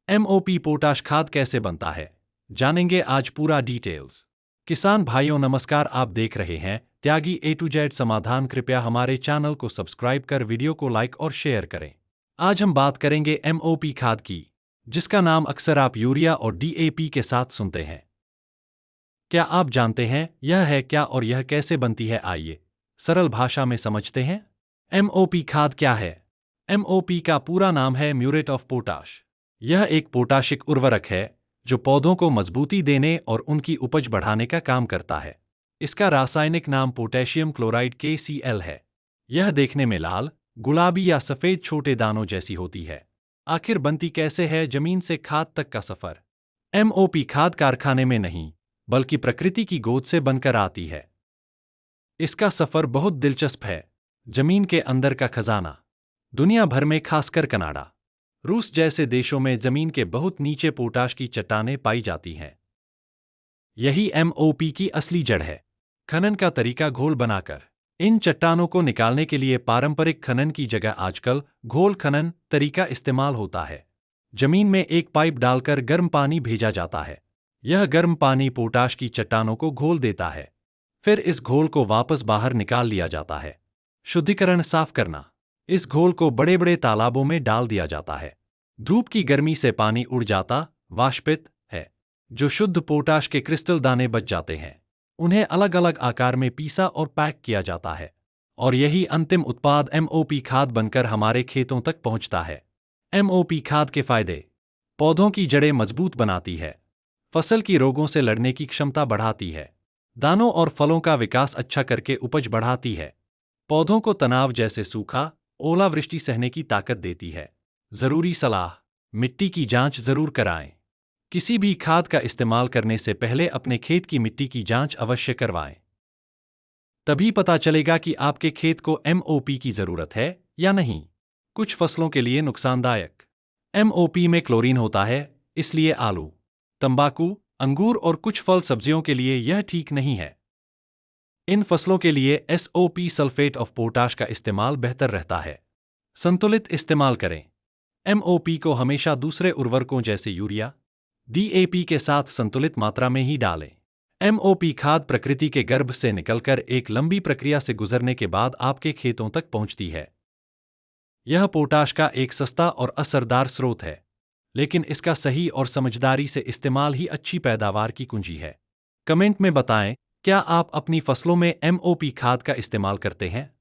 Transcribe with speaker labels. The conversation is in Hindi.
Speaker 1: एमओपी पोटाश खाद कैसे बनता है, जानेंगे आज पूरा डिटेल्स। किसान भाइयों नमस्कार, आप देख रहे हैं त्यागी ए टू जेड समाधान। कृपया हमारे चैनल को सब्सक्राइब कर वीडियो को लाइक और शेयर करें। आज हम बात करेंगे एमओपी खाद की, जिसका नाम अक्सर आप यूरिया और डीएपी के साथ सुनते हैं। क्या आप जानते हैं यह है क्या और यह कैसे बनती है? आइए सरल भाषा में समझते हैं। एमओपी खाद क्या है? एमओपी का पूरा नाम है म्यूरेट ऑफ पोटाश। यह एक पोटाशिक उर्वरक है जो पौधों को मजबूती देने और उनकी उपज बढ़ाने का काम करता है। इसका रासायनिक नाम पोटेशियम क्लोराइड KCl है। यह देखने में लाल, गुलाबी या सफेद छोटे दानों जैसी होती है। आखिर बनती कैसे है? जमीन से खाद तक का सफर। एमओपी खाद कारखाने में नहीं, बल्कि प्रकृति की गोद से बनकर आती है। इसका सफर बहुत दिलचस्प है। जमीन के अंदर का खजाना। दुनिया भर में, खासकर कनाडा, रूस जैसे देशों में जमीन के बहुत नीचे पोटाश की चट्टानें पाई जाती हैं। यही एमओपी की असली जड़ है। खनन का तरीका घोल बनाकर। इन चट्टानों को निकालने के लिए पारंपरिक खनन की जगह आजकल घोल खनन तरीका इस्तेमाल होता है। जमीन में एक पाइप डालकर गर्म पानी भेजा जाता है। यह गर्म पानी पोटाश की चट्टानों को घोल देता है। फिर इस घोल को वापस बाहर निकाल लिया जाता है। शुद्धिकरण, साफ करना। इस घोल को बड़े बड़े तालाबों में डाल दिया जाता है। धूप की गर्मी से पानी उड़ जाता, वाष्पित है, जो शुद्ध पोटाश के क्रिस्टल दाने बच जाते हैं। उन्हें अलग अलग आकार में पीसा और पैक किया जाता है, और यही अंतिम उत्पाद एमओपी खाद बनकर हमारे खेतों तक पहुंचता है। एमओपी खाद के फायदे। पौधों की जड़ें मजबूत बनाती है। फसल की रोगों से लड़ने की क्षमता बढ़ाती है। दानों और फलों का विकास अच्छा करके उपज बढ़ाती है। पौधों को तनाव जैसे सूखा, ओलावृष्टि सहने की ताकत देती है। जरूरी सलाह: मिट्टी की जांच जरूर कराएं। किसी भी खाद का इस्तेमाल करने से पहले अपने खेत की मिट्टी की जांच अवश्य करवाएं। तभी पता चलेगा कि आपके खेत को एमओपी की जरूरत है या नहीं। कुछ फसलों के लिए नुकसानदायक। एमओपी में क्लोरीन होता है, इसलिए आलू, तंबाकू, अंगूर और कुछ फल सब्जियों के लिए यह ठीक नहीं है। इन फसलों के लिए SOP सल्फेट ऑफ पोटाश का इस्तेमाल बेहतर रहता है। संतुलित इस्तेमाल करें। एमओपी को हमेशा दूसरे उर्वरकों जैसे यूरिया, DAP के साथ संतुलित मात्रा में ही डालें। एमओपी खाद प्रकृति के गर्भ से निकलकर एक लंबी प्रक्रिया से गुजरने के बाद आपके खेतों तक पहुंचती है। यह पोटाश का एक सस्ता और असरदार स्रोत है, लेकिन इसका सही और समझदारी से इस्तेमाल ही अच्छी पैदावार की कुंजी है। कमेंट में बताएं, क्या आप अपनी फसलों में एमओपी खाद का इस्तेमाल करते हैं?